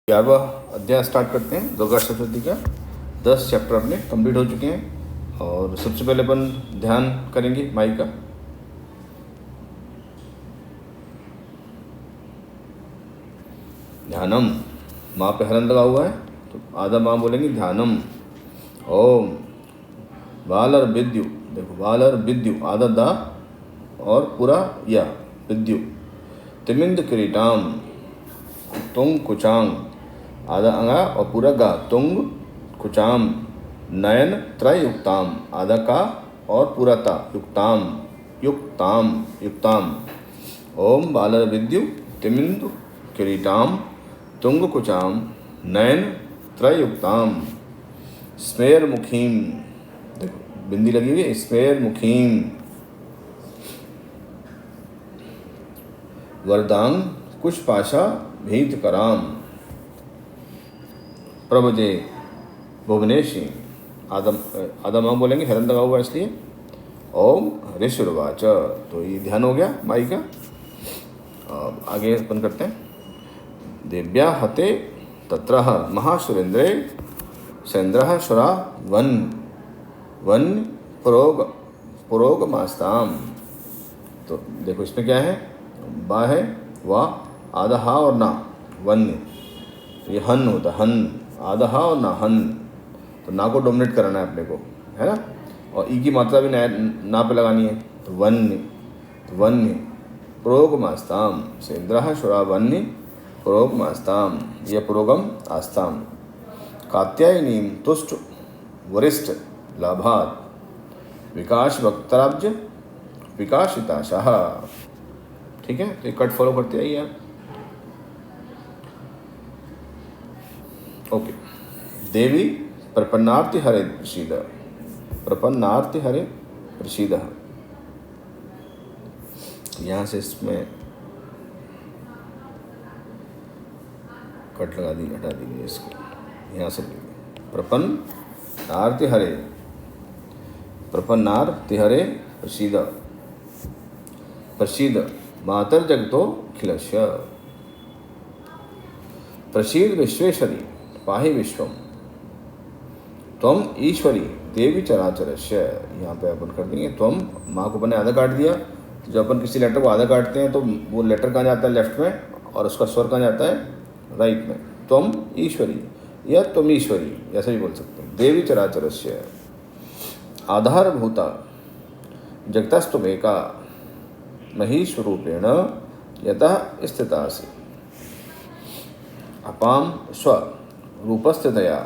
11वां अध्याय स्टार्ट करते हैं। दुर्गा सप्तशती का 10 चैप्टर अपने कंप्लीट हो चुके हैं और सबसे पहले अपन ध्यान करेंगे माई का। ध्यानम, माँ पे हरण लगा हुआ है तो आधा माँ बोलेंगे ध्यानम। ओम बाल और विद्यु, देखो बाल और विद्यु आधा दा और पूरा या विद्यु। तिमिंद किरीटाम तुंग कुचांग आधा अंगा और पूरा गा तुंग कुचाम। नयन त्रय युक्ताम आधा का और पूरा ता युक्ताम युक्ताम युक्ताम। ओम बालर विद्यु तिमिंदु किरीटाम तुंग कुचाम नयन त्रय युक्ताम। स्मेर मुखीम, देखो बिंदी लगी हुई है, स्मेर मुखीम। वरदांग कुशपाशा भीत कराम। प्रभजे भुवनेशी आदम हम बोलेंगे हरण लगा हुआ इसलिए। ओम ऋषुर्वाच, तो ये ध्यान हो गया माई का। आगे अपन करते हैं। दिव्या हते तत्र महासुरेंद्रे सेन्द्र सुरा वन वन पुरोग मास्ताम। तो देखो इसमें क्या है, बा है वाह आधा हा और ना वन्य, ये हन होता है, हन आधा हा और ना हन, तो ना को डोमिनेट कराना है अपने को, है ना। और ई की मात्रा भी ना पे लगानी है, तो वन्य पुरोग मास्ताम सेन्द्र शुरा वन्य पुरोग मास्ताम, यह पुरोगम आस्ताम। कात्यायनी तुष्ट वरिष्ठ लाभात विकास वक्तराब्ज विकासिताशाह। ठीक है, तो ये कट फॉलो करते आइए आप। ओके। देवी प्रपन्नार्ति हरे प्रसीद, प्रपन्नार्ति हरे प्रसीद। यहाँ से इसमें कट लगा दी, हटा दीजिए इसको, यहाँ से प्रपन्नार्ति हरे, प्रपन्नार्ति हरे प्रसीद प्रसीद मातर जगतो खिलस्य। प्रसीद विश्वेश्वरी पाहि विश्वम त्वम ईश्वरी देवी चराचरस्य। यहाँ पे अपन कर देंगे त्वम, माँ को अपने आधा काट दिया, तो जब अपन किसी लेटर को आधा काटते हैं तो वो लेटर कहाँ जाता है, लेफ्ट में, और उसका स्वर कहाँ जाता है, राइट में। त्वम ईश्वरी या त्वम ईश्वरी ऐसा भी बोल सकते हैं। देवी चराचरस्य आधारभूता जगतस्तुमेका महीस्वरूपेण यतः स्थितासि। अपाम स्व रूपस्थितया,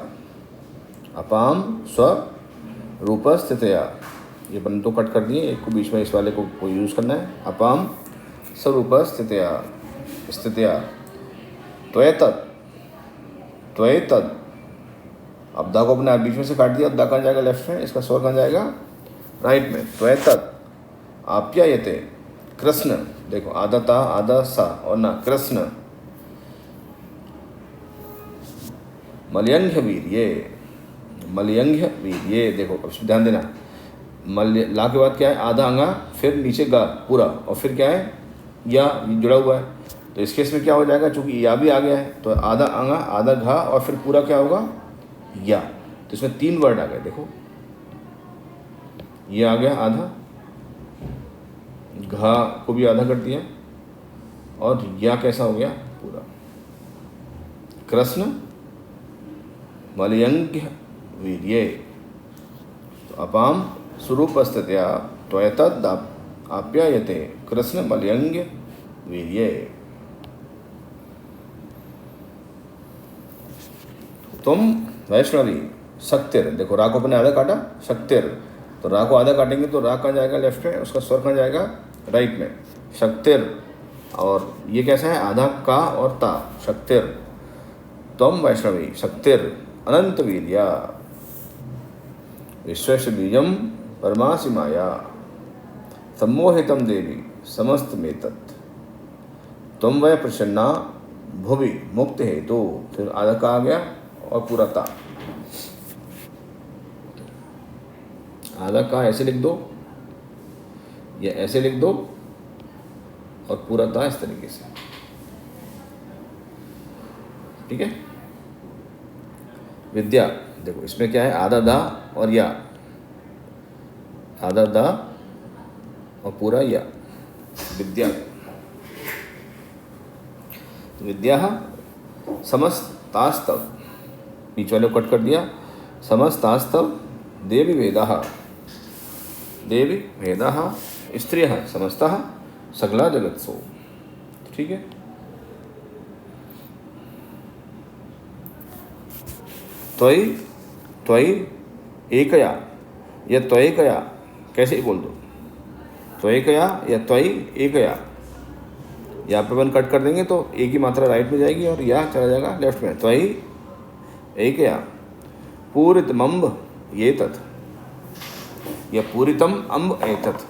अपाम स्व रूपस्थितया, ये बन तो कट कर दिए, एक को बीच में इस वाले को यूज़ करना है। अपाम स्वरूपस्थितया स्थितया त्वएतत् त्वएतत्। अब दा को अपने बीच में से काट दिया, दा कहाँ जाएगा, लेफ्ट में, इसका स्वर कहाँ जाएगा, राइट में। त्वएतत् आप्यायते कृष्ण, देखो आधा ता आधा सा और ना कृष्ण। मलयंघ्य वीर्ये, मलयंघ्य वीर्ये, देखो अब ध्यान देना, मल्य ला के बाद क्या है, आधा अंगा, फिर नीचे गा पूरा, और फिर क्या है, या जुड़ा हुआ है। तो इस केस में क्या हो जाएगा, चूंकि या भी आ गया है तो आधा अंगा आधा घा और फिर पूरा क्या होगा, या। तो इसमें 3 वर्ड आ गए, देखो ये आ गया आधा, घा को भी आधा कर दिया, और या कैसा हो गया पूरा। कृष्ण मलयंघ्य वीर्ये, तो अपाम स्वरूपस्थितया त्वएतद् आप्यायते कृष्ण मलयंघ्य वीर्ये। तुम वैष्णवी शक्तिर, देखो रा को अपने आधा काटा, शक्तिर, तो रा को आधा काटेंगे तो रा कहाँ जाएगा, लेफ्ट में, उसका स्वर कहाँ जाएगा, राइट में, शक्तिर। और ये कैसा है, आधा का और ता, शक्तिर। तुम वैष्णवी शक्तिर अनंत वीर्या विश्वेश बीजम परमासि माया सम्मोहितम देवी समस्त मेतत्। तुम वै प्रसन्ना भुवि मुक्त हेतु, फिर आधा का आ गया और पूरा ता, आधा का ऐसे लिख दो या ऐसे लिख दो, और पूरा ता इस तरीके से। ठीक है। विद्या, देखो इसमें क्या है, आधा दा और या, आधा दा और पूरा या, विद्या। विद्या समस्तास्तव, बीच वाले को कट कर दिया, समस्तास्तव देवी वेदाः, देवी वेदाः स्त्रियः समस्तः सगला जगत्सु, ठीक है। त्वयि त्वयि एकया या त्वयिकया, कैसे ही बोल दो, त्वयिकया या त्वयि एकया, यहाँ पे वन कट कर देंगे तो एक ही मात्रा राइट में जाएगी और या चला जाएगा लेफ्ट में। त्वयि एकया पूरितमम्ब ये तत्, या पूरितम अम्ब एतत्,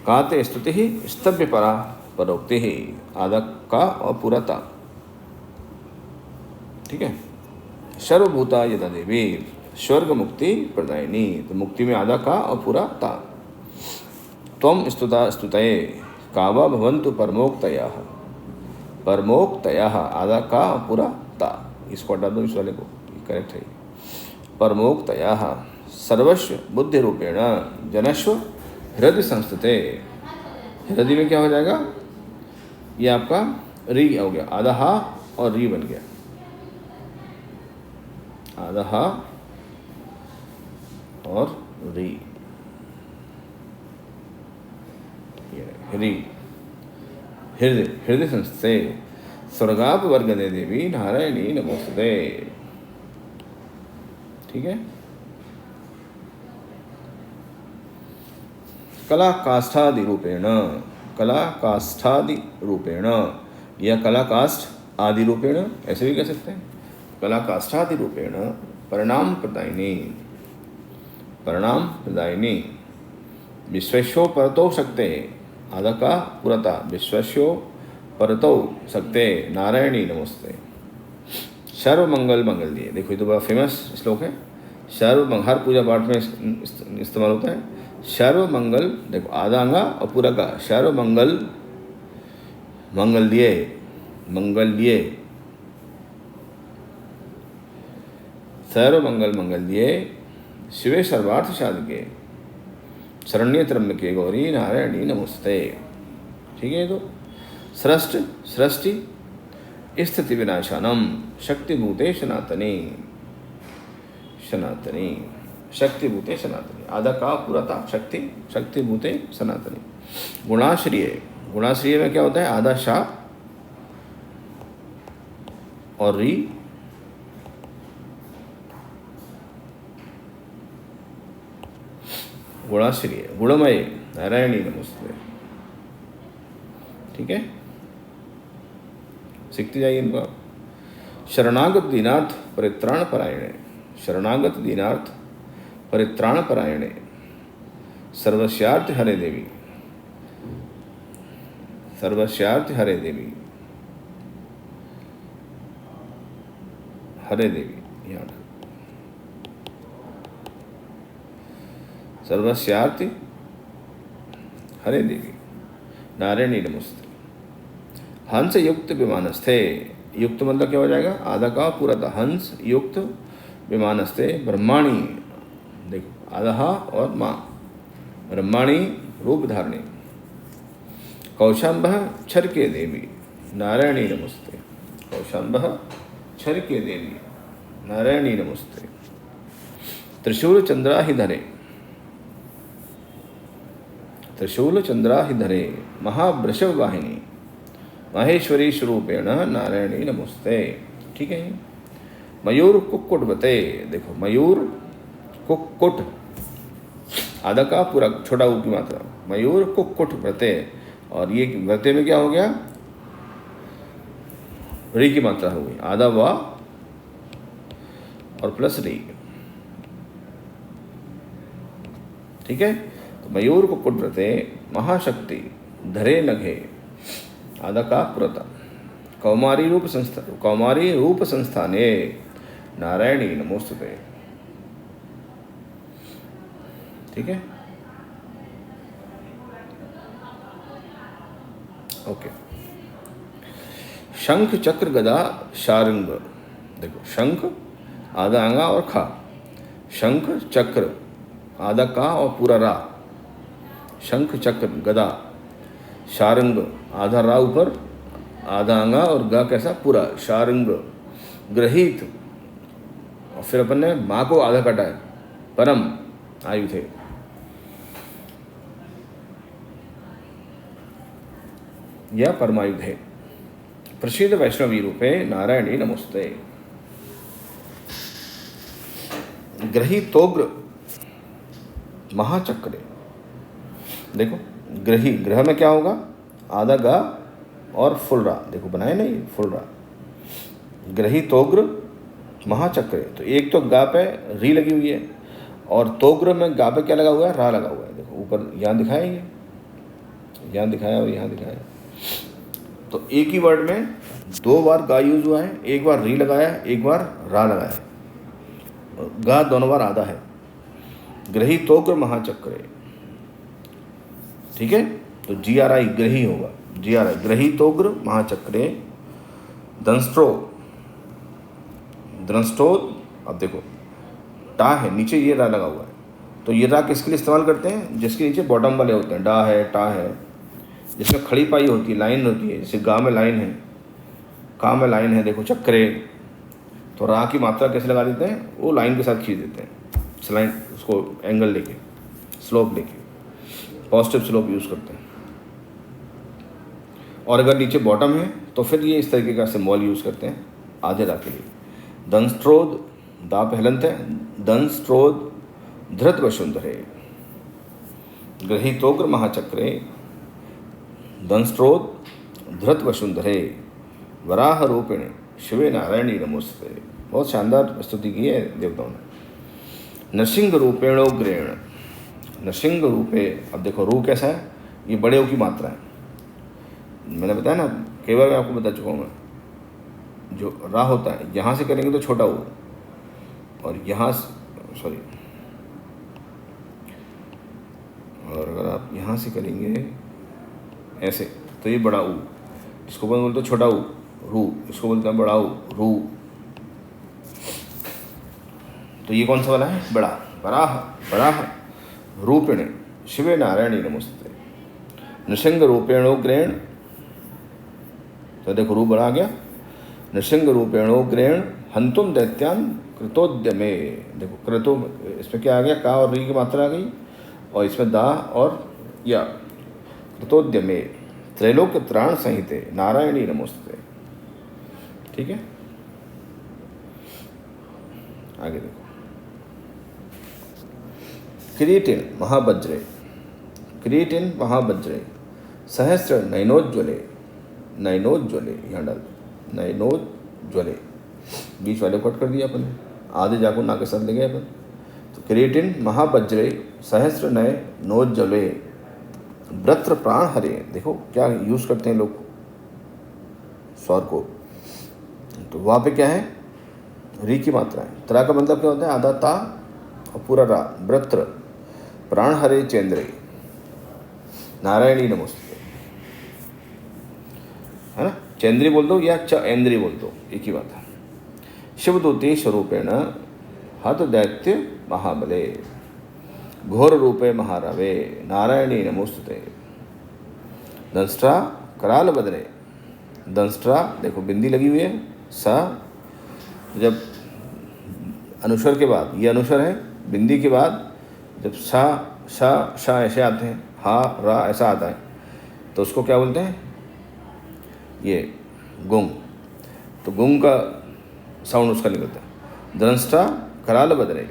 काते स्तुति ही स्तभ्य परा परोक्ति ही, आधा का और पूरा ता, ठीक है। सर्वभूता यदा देवी स्वर्ग मुक्ति प्रदायिनी, तो मुक्ति में आधा का और पूरा ता। त्वम स्तुता स्तुतये कावा भवन्तु परमोक्तयः, परमोक्तयः आधा का और पूरा ता, इसको हटा दो इस वाले को, करेक्ट है। परमोक्तयः सर्वस्व बुद्धि रूपेण जनस्व हृदय संस्थिते, हृदय में क्या हो जाएगा, ये आपका री हो गया, आधा हा और री बन गया, आधा हा और री, हृदय हृदय हृदय संस्थे स्वर्गाप वर्गदे देवी नारायणी नमोस्तुते, ठीक है। कला काष्ठादि रूपेण, कला काष्ठादि रूपेण या कला काष्ठ आदि रूपेण, ऐसे भी कह सकते हैं। कला काष्ठादि रूपेण परिणाम प्रदायिनी, परिणाम प्रदायिनी विश्वेशो परतो शक्ते, आधा का पुरता विश्वेशो परतो शक्ते नारायणी नमस्ते, सर्वमंगल मंगल दिए। देखो ये तो बड़ा फेमस श्लोक है, सर्व हर पूजा पाठ में इस्तेमाल होता है। सर्वमंगल, देखो आधा अंगा और पूरा का, सर्वमंगल मंगल दिए, मंगल दिए, सर्वमंगल मंगल दिए शिवे सर्वार्थ साधके शरण्य त्र्यंबके गौरी नारायणी नमस्ते, ठीक है। तो सृष्टि सृष्टि स्थिति विनाशानम शक्तिभूते सनातनी, सनातनी शक्तिभूते सनातनी, आधा का पूरा था, शक्ति शक्तिभूते सनातनी। गुणाश्रिय, गुणाश्रिय में क्या होता है, आधा शा और री, गुणाश्रिय गुणमय नारायणी नमस्ते, ठीक है। सीखते जाइए इनको। शरणागत दीनार्थ परित्राण परायणे, शरणागत दीनार्थ परित्राण परायणे सर्वस्यार्थ हरे देवी, सर्वस्यार्थ हरे देवी, हरे देवी यहाँ सर्वस्यार्थ हरे देवी नारायणी नमस्ते। हंस युक्त विमानस्थे, युक्त मतलब क्या हो जाएगा, आधा का पूरा था, हंस युक्त विमानस्थे ब्रह्माणी, देखो आधा हा और माँ, ब्रह्माणी रूप धारणी। कौशाम्बः क्षर के देवी नारायणी नमस्ते, कौशाम्बः क्षर के देवी नारायणी नमस्ते। त्रिशूल चंद्रा ही धरे, त्रिशूल चंद्रा ही धरे महावृषभ वाहिनी माहेश्वरी स्वरूपेण नारायणी नमस्ते, ठीक है। मयूर कुक्कुटवते, देखो मयूर कुक्कुट, आधा का पूरा छोटा ऊ की मात्रा, मयूर कुक्कुट व्रते, और ये व्रते में क्या हो गया, री की मात्रा हो गई, आधा वा और प्लस री, ठीक है। तो मयूर कुक्कुट व्रते महाशक्ति धरे लघे, आधा का पुरता, कौमारी रूप संस्था, कौमारी रूप संस्थाने नारायणी नमोस्तुते, ठीक है। ओके। शंख चक्र गदा शारंग, देखो शंख आधा अंगा और खा, शंख चक्र आधा का और पूरा रा, शंख चक्र गदा शारंग आधा रा ऊपर आधा अंगा और गा कैसा पूरा शारंग ग्रहित, और फिर अपन ने माँ को आधा काटा है, परम आयु थे। या परमायुध है। प्रसिद्ध वैष्णवी रूपे नारायणी नमस्ते। ग्रहीतोग्र महाचक्रे, देखो ग्रही, ग्रह में क्या होगा, आधा गा और फुल रा, देखो बनाए नहीं फुल रा, ग्रहीतोग्र महाचक्रे। तो एक तो गा पे री लगी हुई है और तोग्र में गा पे क्या लगा हुआ है, रा लगा हुआ है। देखो ऊपर यहाँ दिखाएंगे, यहाँ दिखाया और यहाँ दिखाया। तो एक ही वर्ड में दो बार गा यूज हुआ है, एक बार री लगाया है, एक बार रा लगाया है, गा दोनों बार आधा है। ग्रहीतोग्र महाचक्रे, ठीक है। तो GRI ग्रही होगा, GRI ग्रहीतोग्र महाचक्रे। दंष्ट्रो, द्रंष्टोद, अब देखो टा है नीचे, ये रा लगा हुआ है, तो ये रा किसके लिए इस्तेमाल करते हैं, जिसके नीचे बॉटम वाले होते हैं, डा है टा है, जिसमें खड़ी पाई होती है, लाइन होती है, जैसे गा में लाइन है, का में लाइन है, देखो चक्रे। तो रा की मात्रा कैसे लगा देते हैं, वो लाइन के साथ खींच देते हैं, स्लाइन उसको एंगल लेके, स्लोप लेके, पॉजिटिव स्लोप यूज़ करते हैं। और अगर नीचे बॉटम है तो फिर ये इस तरीके का सिंबल यूज़ करते हैं आधे रा के लिए। दंष्ट्रोद, दा पहलंत है, दंष्ट्रोद धृत वसुंधरे। ग्रहीतोग्र महाचक्रे दंष्ट्रोद धृत वसुंधरे वराह रूपिणे शिवे नारायणी नमोस्ते। बहुत शानदार स्तुति की है देवताओं ने। नृसिंह रूपेणोग्रेण, नृसिंह रूपे, अब देखो रू कैसा है, ये बड़े की मात्रा है, मैंने बताया ना कई बार, मैं आपको बता चुका हूँ मैं। जो रा होता है यहाँ से करेंगे तो छोटा ऊ, और यहाँ सॉरी, और अगर आप यहाँ से करेंगे ऐसे तो ये बड़ा ऊ, इसको बोलते हैं छोटा ऊ रू, इसको बोलते हैं बड़ा ऊ रू। तो ये कौन सा वाला है, बड़ा, बराह बराह रूपिणे शिवे नारायणी नमस्ते। नृसिंह रूपेणोग्रेण, तो देखो रू बड़ा आ गया। नृसिंह रूपेणोग्रेण हंतुम दैत्यान कृतोद्यमे, देखो कृतो, इसमें क्या आ गया, का और री की मात्रा आ गई, और इसमें दा और या, कृतोद्यमे त्रैलोक्य त्राण संहिते नारायणी नमोस्ते। ठीक है, आगे देखो। किरीटिन महावज्रे, किरीटिन महावज्रे सहस्र नयनोज्ज्वले, नयनोज्ज्वले यहाँ डाल, नयनोज्ज्वले, बीच वाले कट कर दिया अपन, आधे जाको ना के साथ ले गए अपन। तो किरीटिन महावज्रे सहस्र नयनोज्ज्वले व्रत्र प्राण हरे, देखो क्या यूज़ करते हैं लोग स्वर को। तो वहाँ पे क्या है, री की मात्रा है। त्रा का मतलब क्या होता है, आधा ता और पूरा रा, व्रत्र प्राण हरे चेंद्रे नारायणी नमस्ते, है ना। चेंद्री बोल दो या चेंद्री बोल दो, एक ही बात है। शिवदूते स्वरूपेण हत दैत्य महाबले घोर रूपे महारवे नारायणी नमोस्तुते। दंष्ट्रा कराल बदरे, दंष्ट्रा देखो बिंदी लगी हुई है, सा जब अनुस्वर के बाद, ये अनुस्वर है, बिंदी के बाद जब सा सा शा ऐसे आते हैं, हा रा ऐसा आता है, तो उसको क्या बोलते हैं, ये गुंग। तो गुंग का साउंड उसका निकलता है। दंष्ट्रा कराल बदरे,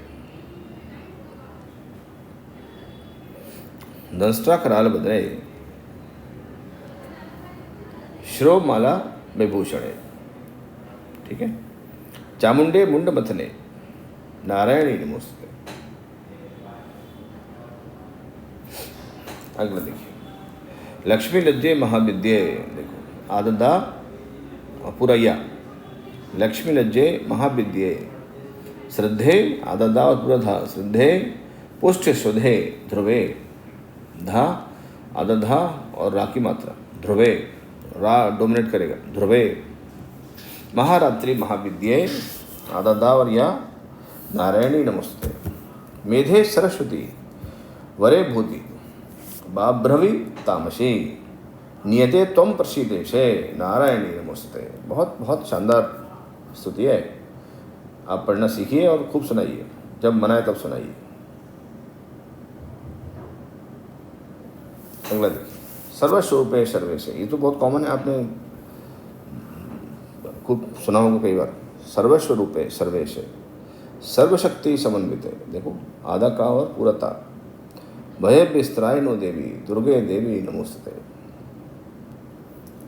दंष्ट्रा कराल बदरे श्रोमाला विभूषणे, ठीक है। चामुंडे मुंड मथने नारायणी नमोस्ते। अगला देखिए, लक्ष्मी लज्जे महाविद्ये, देखो आददा पूरा या, लक्ष्मी लज्जे महाविद्ये श्रद्धे आददा और पूरा धा, श्रद्धे पुष्ट स्वधे ध्रुवे, धा आदधा और रा की मात्रा, ध्रुवे रा डोमिनेट करेगा, ध्रुवे महारात्रि महाविद्ये आधा दा और या नारायणी नमस्ते। मेधे सरस्वती वरे भूति बाभ्रवी तामसी नियते त्वं प्रसीदेशे नारायणी नमस्ते। बहुत बहुत शानदार स्तुति है। आप पढ़ना सीखिए और खूब सुनाइए, जब मन आए तब सुनाइए। अगला देखिए, सर्वस्वरूपे सर्वेशे। ये तो बहुत कॉमन है, आपने खूब सुना होगा कई बार। सर्वस्वरूपे सर्वेशे सर्वशक्ति समन्विते। देखो आधा का और पूरा ता। भय विस्तराय नो देवी दुर्गे देवी नमोस्तुते।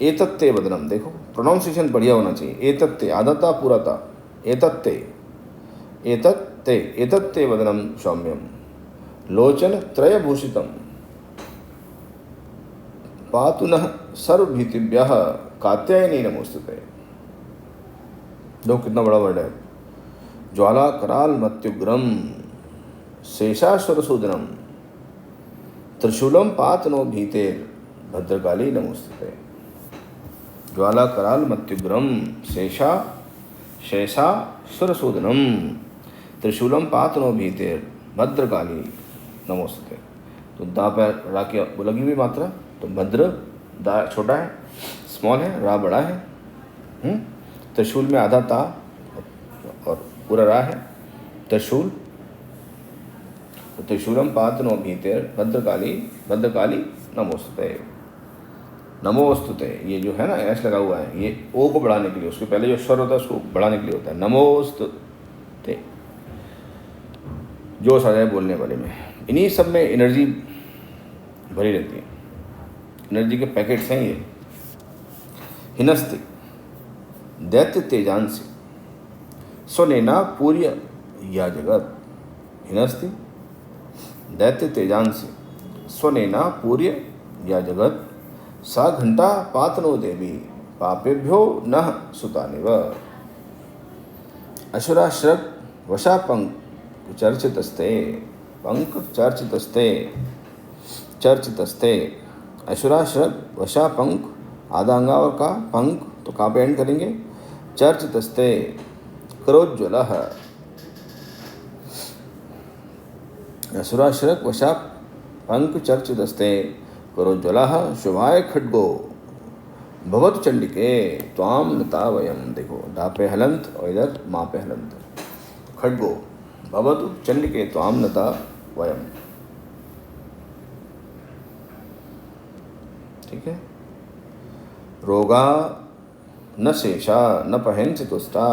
एतत्ते वदनम। देखो प्रोनाउंसिएशन बढ़िया होना चाहिए। एतत्ते आधा ता पूरा ता। एतत्ते एतत्ते एतत्ते वदनम सौम्यम लोचन त्रयभूषितम पातु नः सर्वभीतिभ्यः कात्यायनी नमोस्तुते। देखो कितना बड़ा वर्ड है। ज्वाला कराल मत्युग्रम शेषाश्वरसूदनम त्रिशूलम पातनो भीतेर भद्रकाली नमोस्तुते। ज्वाला कराल मत्युग्रम शेषाश्वरसूदनम त्रिशूलम पातनो भीतेर भद्रकाली नमोस्तुते। तो दा पे रा की लगी हुई मात्रा, तो भद्र दा छोटा है, स्मॉल है, रा बड़ा है। त्रिशूल में आधा ता और पूरा रा है, त्रिशूल। तो त्रिशूलम पातनो भीतेर भद्रकाली भद्रकाली नमोस्तुते। नमोस्तुते ये जो है ना एस लगा हुआ है, ये ओ को बढ़ाने के लिए, उसके पहले जो स्वर होता है उसको बढ़ाने के लिए होता है। नमोस्तुते, जोश आ जाए बोलने वाले में। इन्हीं सब में एनर्जी भरी रहती है, एनर्जी के पैकेट्स हैं ये। हिनस्ति दैत्य तेजांसी स्वनेना पूर्य या जगत। हिनस्ति दैत्य तेजांसी स्वनेना पूर्य या जगत सा घंटा पातनो देवी पापेभ्यो नः सुतानिव। असुराश्रक वशा पंक चर्चितस्ते पंक चर्चितस्ते असुराश्रक वशा पंक आधा अंगा और का पंक तो कहाँ पे एंड करेंगे। चर्चितस्ते क्रोज्ज्वलः असुराश्रक वशा पंक चर्चितस्ते क्रोज्ज्वलः शुभाय खड्गो भगवत चंडिके त्वाम नता वयम। देखो डा पे हलंत और इधर माँ पे हलंत। खड्गो भगवत चंडिके त्वाम नता वयम। ठीक है। रोगा न शेषा न पहंच तुष्टा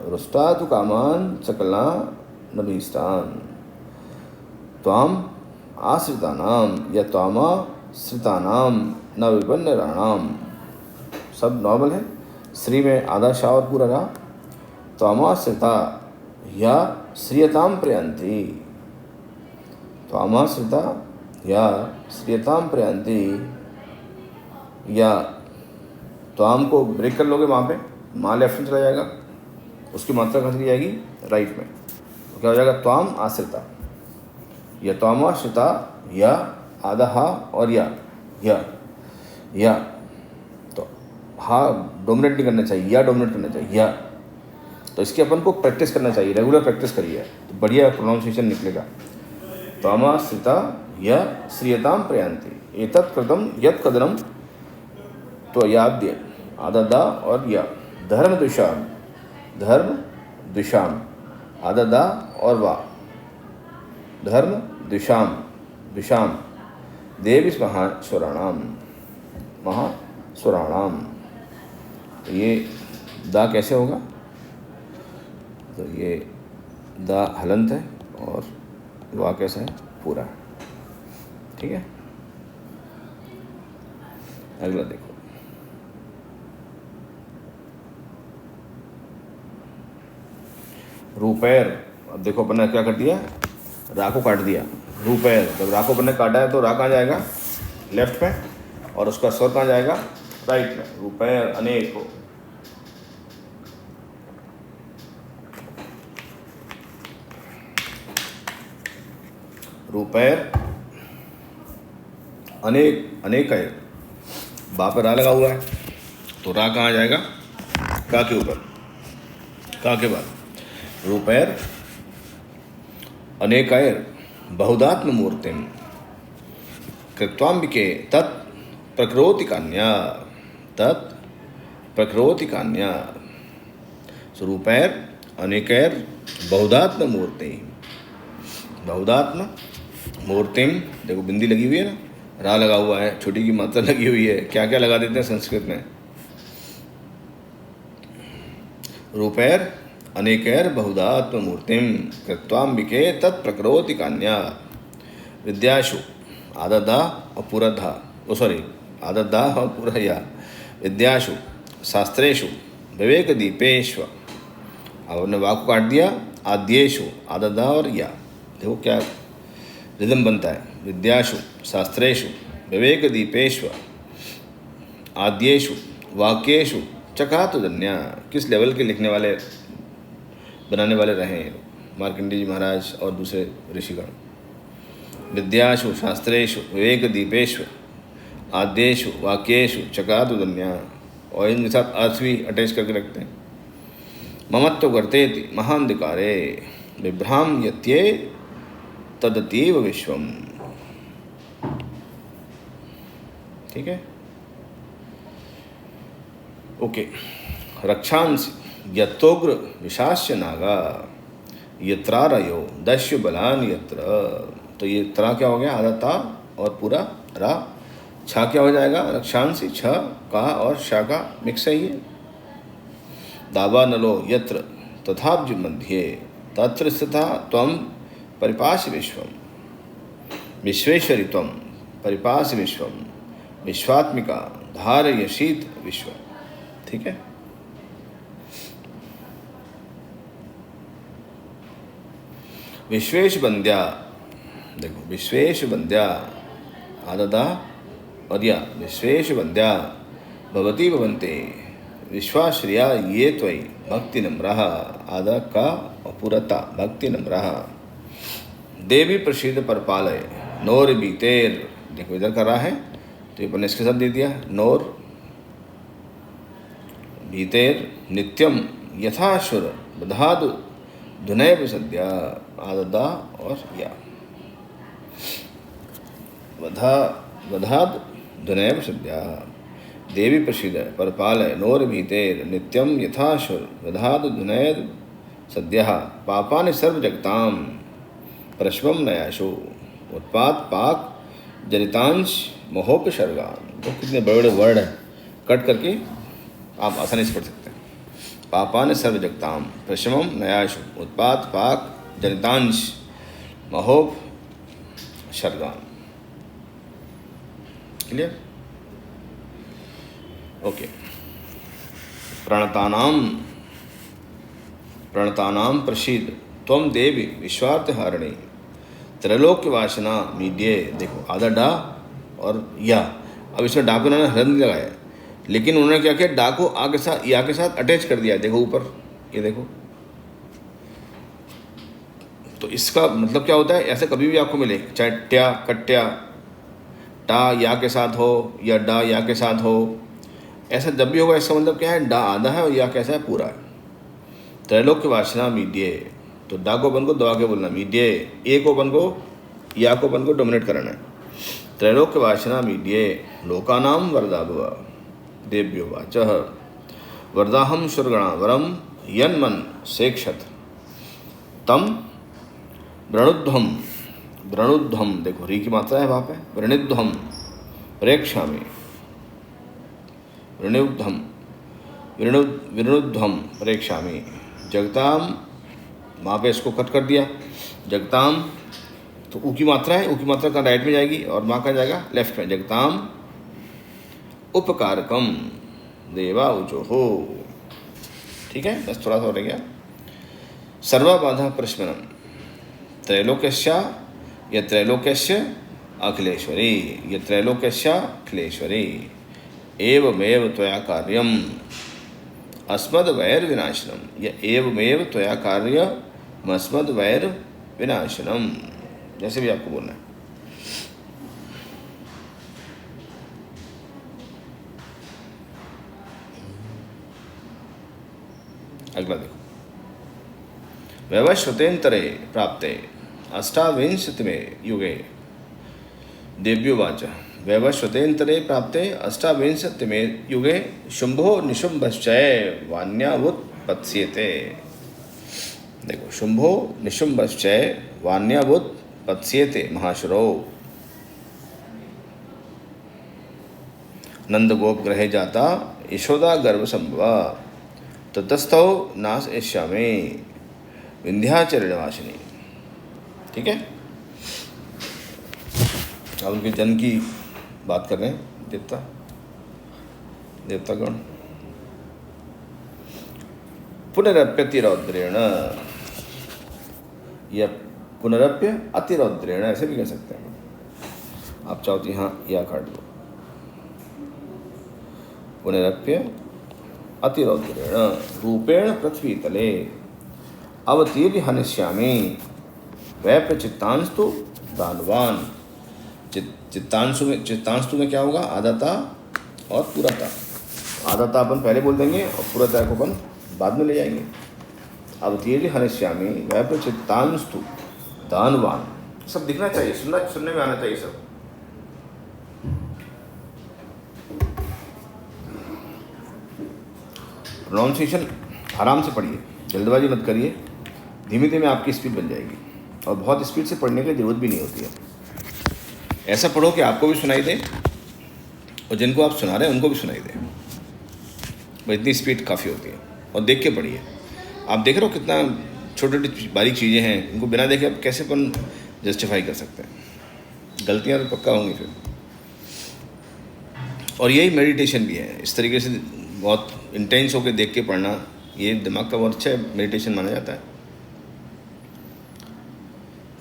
रुष्टा तु कामान सकला न भीष्टान त्वाम आश्रितानाम या त्वामाश्रितानाम न विपन्न राणाम। सब नॉर्मल है। श्री में आधा शा और पूरा रा। त्वामाश्रिता या श्रियताम प्रयांति। त्वामाश्रिता या श्रियताम प्रयांति। या त्वाम को ब्रेक कर लोगे वहाँ पे, माँ लेफ्ट में चला जाएगा, उसकी मात्रा कहाँ चली जाएगी राइट में, तो क्या हो जाएगा त्वाम आश्रिता या त्वामाश्रिता या आधा हा और या तो हा डोमिनेट नहीं करना चाहिए, या डोमिनेट करना चाहिए या। तो इसकी अपन को प्रैक्टिस करना चाहिए, रेगुलर प्रैक्टिस करिए तो बढ़िया प्रोनाउंसिएशन निकलेगा। त्वामाश्रिता या श्रियताम प्रयांति एतत् कृतम यत् कदनम तो याद्य आधा दा और या। धर्म द्विषाम आधा दा और वा। धर्म द्विषाम देवी महास्वराणाम। ये दा कैसे होगा, तो ये दा हलंत है और वा कैसा है पूरा। ठीक है। अगला देखो, रुपैर। अब देखो अपन ने क्या कर दिया, रा को काट दिया। रुपैर, जब रा को अपन ने काटा है तो रा कहाँ जाएगा लेफ्ट में और उसका स्वर कहाँ जाएगा राइट में। रुपैर अनेक हो। रुपैर अनेक है। बा पर रा लगा हुआ है तो रा कहाँ जाएगा का के ऊपर। का के बाद रूपैर अनेकैर बहुदात्म मूर्तिम कृत्वाम्बिके तत् प्रकरोति कान्या तत् प्रकरोति कान्या। स्वरूपैर अनेकैर बहुदात्म मूर्ति, बहुदात्म मूर्तिम, देखो बिंदी लगी हुई है ना, रा लगा हुआ है, छोटी की मात्रा लगी हुई है, क्या क्या लगा देते हैं संस्कृत में। रूपैर अनेकैर बहुदात्म मूर्तिम कृत्वाम्बिके तत्प्रकरोति कान्या। विद्याशु आददा और पूरा धा, ओ सॉरी आददा और पूरा या। विद्याशु शास्त्रेषु विवेक दीपेश्व, अब हमने वाक को काट दिया, आद्येषु आददा और या। देखो क्या रिदम बनता है। विद्याशु शास्त्रेषु विवेक दीपेश्व आद्येषु वाक्येषु चकातु धन्या। किस लेवल के लिखने वाले बनाने वाले रहे हैं मार्कंडेय जी महाराज और दूसरे ऋषिगण। विद्याशु शास्त्रेषु विवेक दीपेश्व आद्येषु वाक्येषु चकातु धन्या, और इनके साथ अर्थ भी अटैच करके रखते हैं। ममत्व वर्तेति महांधिकारे विभ्राम यत्ये तदतीव विश्वम। ठीक है, ओके। रक्षांसि यत्तोग्र विशास्य नागा यत्रारयो दस्यु बलान यत्र। तो ये त्रा क्या हो गया, आधा ता और पूरा रा। छा क्या हो जाएगा, रक्षांसि, छ का और शा का मिक्स है ये। दावा नलो यत्र तथाब्ज मध्ये तत्र स्थिता त्वं परिपाश विश्वम। विश्वेश्वरी त्वं परिपाश विश्वम विश्वात्मिका धारयशीत विश्व। ठीक है, विश्वेश बंद्या, देखो विश्वेश बंद्या आददा और या। विश्वेश बंद्या भवती भवन्ते विश्वाश्रिया ये त्वयि भक्ति नम्रः, आदा का अपुरता भक्ति नम्रः। देवी प्रसिद्ध परपालय नोर बीतेर, देखो इधर कर रहा है तो ये अपन इसके साथ दे दिया, नोर बीतेर नित्यम यथाशुर बधादु धुनैव सद्या, आददा और या। बधाद धुनैव सद्या। देवी प्रसिद्ध परपालय नोर भीतेर नित्यम यथाशुर बधाद धुनैव सद्यः। पापानि सर्व जगताम प्रश्वम नयाशु उत्पात पाक जनितांश महोपसर्गान। तो कितने बड़े बड़े वर्ड हैं, कट करके आप आसानी से पढ़ सकते हैं। पापानि सर्व जगताम प्रश्वम नयाशु उत्पात पाक जनितांश महोपसर्गान। Clear, okay. प्रणतानाम प्रसिद्ध त्वं देवी विश्वार्थहारिणी त्रैलोक्य वासना मीड्ये। देखो आधा डा और या, अब इसमें डा को उन्होंने हृदय नहीं लगाया, लेकिन उन्होंने क्या किया, डा को आ के साथ या के साथ अटैच कर दिया। देखो ऊपर ये देखो, तो इसका मतलब क्या होता है, ऐसे कभी भी आपको मिले, चाहे ट्या कट्या टा या के साथ हो या डा या के साथ हो, ऐसा जब भी होगा इसका मतलब क्या है, डा आधा है और या कैसा है, पूरा है। त्रैलोक्य वासना मीड्ये, तो डा को अपन को दबा के बोलना, मीड्ये ए को अपन को या को अपन को डोमिनेट कराना है। त्रैलोक्य वासना मीड्ये लोकानाम वरदा भुवा देव्यो वाचः वरदाहम सुरगणा वरम यन्मन सेक्षत तम व्रणुध्वम। व्रणुध्वम देखो री की मात्रा है वहाँ पे, व्रणिध्वम प्रेक्षामि विनुध्वम विनुध्वम प्रेक्षामि। जगताम, वहाँ पे इसको कट कर दिया, जगताम तो ऊ की मात्रा है, ऊ की मात्रा का राइट में जाएगी और वहाँ का जाएगा लेफ्ट में। जगताम उपकारकम देवा उजो हो। ठीक है, बस थोड़ा सा रह गया। सर्वबाधा प्रश्मनम त्रैलोक्यस्या ये त्रैलोक्यस्य अखिलेश्वरी, ये त्रैलोक्यस्य अखिलेश्वरी। एवमेव त्वया कार्यम अस्मद् वैर विनाशनम, यह एवमेव त्वया कार्यम अस्मद् वैर विनाशनम, जैसे भी आपको बोलना है। अगला देखो, वैवस्वतेन्तरे प्राप्ते अष्टाविंशतिमे युगे देव्योवाच वैवस्वतेन्तरे प्राप्ते अष्टाविंशतिमे युगे शुंभो निशुंभश्चय वान्यावुत्पत्स्यते। देखो, शुंभो निशुंभश्चय वान्यावुत्पत्स्यते महाशुरो। नंदगोप ग्रहे जाता यशोदा गर्भ संभव ततस्थौ नास एष्यामि विंध्याचरणवासिनी। ठीक है, अब उनके जन्म की बात कर रहे हैं। देवतागण पुनरप्यतिरौद्रेण, या पुनरप्य अतिरौद्रेण ऐसे भी कह सकते हैं। आप चाहो तो यहाँ या काट दो। पुनरप्य अतिरौद्रेण रूपेण पृथ्वी तले अवतीर्य हनिष्यामि वैप्रचित्तांस्तु दानवान। चित्तांशु में क्या होगा? आदाता और पुराता। आदाता अपन पहले बोल देंगे और पुराता को अपन बाद में ले जाएंगे। अवतीर्य हनिष्यामि वैप्रचित्तांस्तु दानवान। सब दिखना चाहिए, सुनने में आना चाहिए सब। प्रोनाउंसिएशन आराम से पढ़िए, जल्दबाजी मत करिए, धीमे धीमे आपकी स्पीड बन जाएगी। और बहुत स्पीड से पढ़ने की ज़रूरत भी नहीं होती है। ऐसा पढ़ो कि आपको भी सुनाई दे और जिनको आप सुना रहे हैं उनको भी सुनाई दे। इतनी स्पीड काफ़ी होती है। और देख के पढ़िए। आप देख रहे हो कितना छोटी छोटी बारीक चीज़ें हैं, इनको बिना देखे आप कैसे अपन जस्टिफाई कर सकते हैं। गलतियाँ तो पक्का होंगी फिर। और यही मेडिटेशन भी है। इस तरीके से बहुत इंटेंस होकर देख के पढ़ना, ये दिमाग का बहुत अच्छा मेडिटेशन माना जाता है।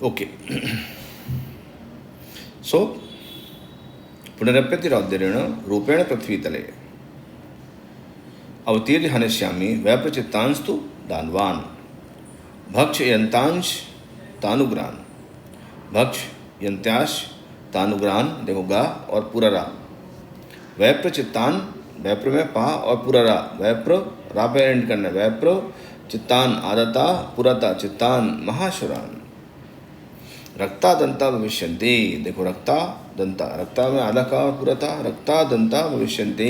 ओके, सो पुनरप्यतिरौद्रेण रूपेण पृथ्वी तले अवतीर्य हनिष्यामि वैप्रचित्तांस्तु दानवान भक्ष यंतांश तानुग्रान। भक्ष यंत्याश तानुग्रान, देखो गा और पुररा। वैप्रचित्तान, वैप्र में पा और पुररा, वैप्र रा पे एंड करना। वैप्र चित्तान आदता पुरता चित्तान महाशुरान। रक्ता दंता भविष्यन्ति, देखो रक्ता दंता, रक्ता में आधा का पुरता, रक्ता दंता भविष्यन्ति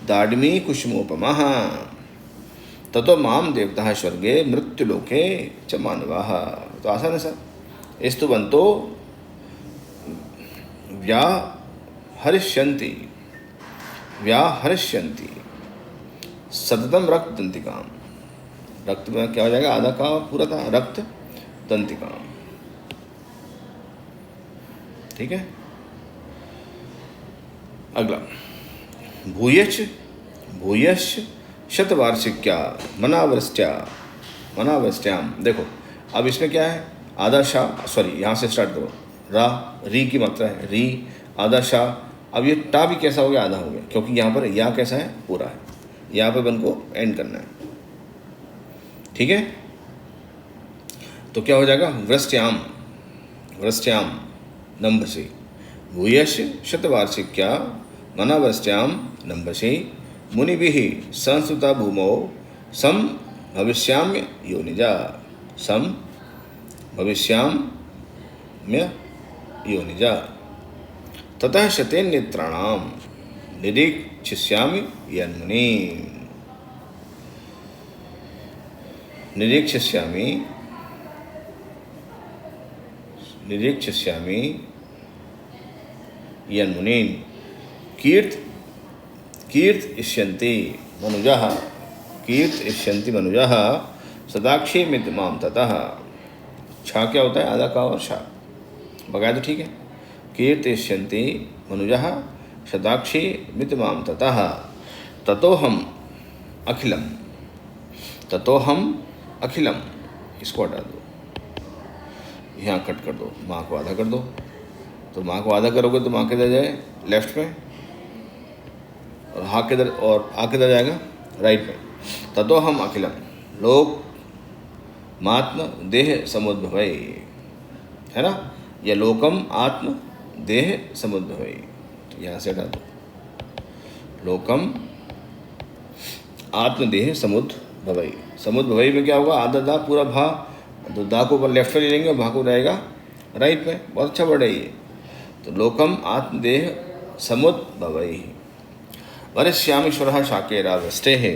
दाड्मी कुसुमोपमः ततो माम देवता स्वर्गे मृत्युलोके च मानवाः। तो आसान है सर। स्तुवन्तो व्याहरिष्यन्ति व्याहरिष्यन्ति सततम रक्त दंतिकाम। रक्त में क्या हो जाएगा? आधा का पूरा था, रक्त दंतिकाम। ठीक है, अगला भूयश्च भूयश्च शतवार्षिक्या मनावृष्ट्याम। देखो अब इसमें क्या है? आधा शाह, सॉरी यहाँ से स्टार्ट करो। रा री की मात्रा है, री आधा शाह। अब ये टा भी कैसा हो गया? आधा हो गया, क्योंकि यहाँ पर या कैसा है? पूरा है। यहाँ पे बन को एंड करना है। ठीक है, तो क्या हो जाएगा? वृष्ट्याम वृष्ट्याम नंबसी भूयश्च शतवार्षिक्या मनावृष्ट्याम नंबसी मुनिभिः संस्तुता भूमौ सम भविष्याम्य योनिजा। सम भविष्याम्य योनिजा ततः शतेन नेत्राणाम निरीक्षिष्यामि यन्मुनि। निरीक्षिष्यामि यन्मुनीन् कीर्त इष्यन्ति मनुजः सदाक्षी मित माम ततः। छा क्या होता है? आधा का और शा बगाया तो ठीक है। कीर्त इष्यन्ति मनुजः सदाक्षी मित माम ततः ततोहम अखिलम। इसको हटा दो, यहाँ कट कर दो, माँ को आधा कर दो। तो माँ को आधा करोगे तो माँ किधर जाए? लेफ्ट में। और हा किधर? और आ किधर जाएगा? राइट में। ततो हम अखिलम लोक मात्म देह समुद्भवै, है ना? या लोकम आत्म देह समुद्भवै। तो यहाँ से हटा दो। लोकम आत्मदेह समुद्भवै। समुद्भवै में क्या होगा? आधा दा पूरा भा तो दा को ऊपर लेफ्ट में ले लेंगे और भा को रहेगा राइट में। बहुत अच्छा वर्ड है ये। तो लोकम आत्मदेह समुद्भवैः वरिष्यामीश्वरः शाकेरा वृष्टे है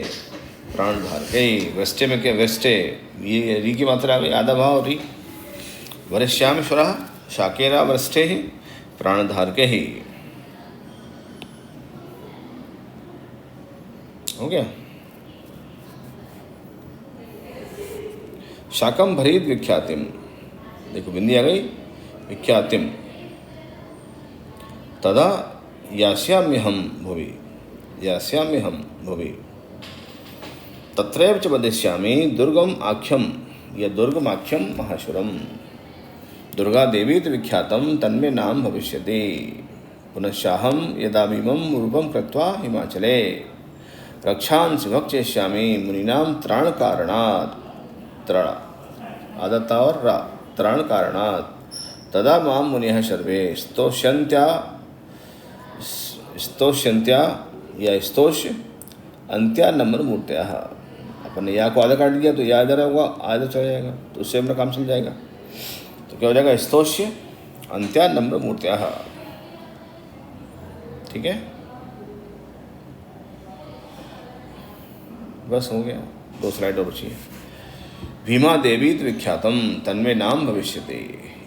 प्राणधारके। वृष्टे में क्या वृष्टे, ये री की मात्रा आ गई, आधा भाव री। वरिष्यामीश्वरः शाकेरा वृष्टे है प्राणधारके ही। हो गया। शाकम भरीत विख्यातिम, देखो बिंदी आ गई, विख्यातिम। तदा यास्याम्यहं भुवि, यास्याम्यहं भुवि तत्रैव च वदिष्यामि दुर्गम आख्यम, यह दुर्गम आख्यम महाशुरम। दुर्गा देवी विख्यातम तन्मे नाम भविष्यति। पुनश्चाहम यदाभिमं रूपम कृत्वा हिमाचले रक्षांसि भक्षयिष्यामि मुनीनां त्राण कारणात्, त्रण आदत्ता और रा, त्राण कारणात्। तदा मां मुनिः सर्वे स्तोष्यन्त्या या स्तोष्य अंत्या नम्र मूर्त्याः। अपन या को आधा काट दिया तो या इधर होगा, आधा चला जाएगा, तो उससे अपना काम चल जाएगा। तो क्या हो जाएगा, स्तोष्य अंत्या नम्र मूर्त्याः। ठीक है, बस हो गया, 2 स्लाइड और बची है। भीमा देवी विख्यातम तन्मे नाम भविष्यति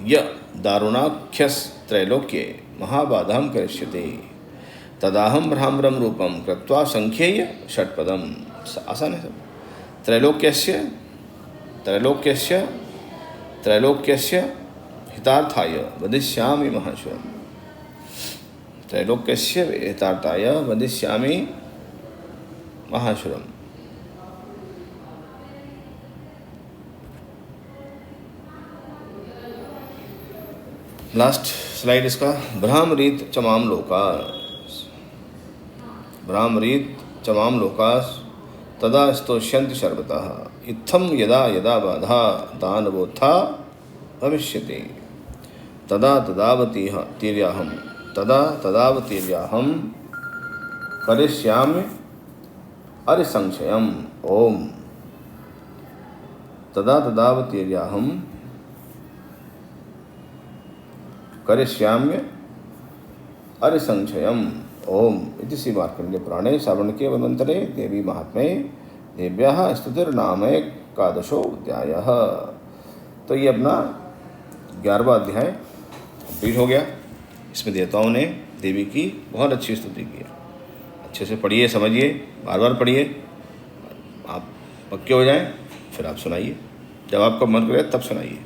य दारुणाख्यस त्रैलोक्ये महाबाधाम करिष्यति तदाहम भ्राम्रम रूपम कृत्वा संख्येय षट्पदम। आसान है सब। त्रैलोक्यस्य त्रैलोक्यस्य त्रैलोक्यस्य हितार्थाय वदिष्यामि महाशुरम। त्रैलोक्यस्य हितार्थाय वदिष्यामि महाशुरम। लास्ट स्लाइड इसका। भ्रामरीत चमाम लोकास, भ्रामरीत चमाम लोकास तदा स्तोष्यन्ति सर्वतः इत्थम यदा यदा बाधा दानवोत्था भविष्यति तदा तदावतीर्याहम, तदा तदावतीर्याहम करिष्यामि अरिसंशयम्। ओम तदा तदावतीर्याहम करिष्याम्य अरिसंशयम्। ओम इति श्री मार्कंडेय पुराणे श्रावणके वन्वन्तरे देवी महात्म्ये देव्याः स्तुतिर्नाम एकादशो अध्यायः। तो ये अपना 11वां अध्याय कंप्लीट हो गया। इसमें देवताओं ने देवी की बहुत अच्छी स्तुति की है। अच्छे से पढ़िए, समझिए, बार बार पढ़िए, आप पक्के हो जाएं, फिर आप सुनाइए। जब आपका मन करे तब सुनाइए।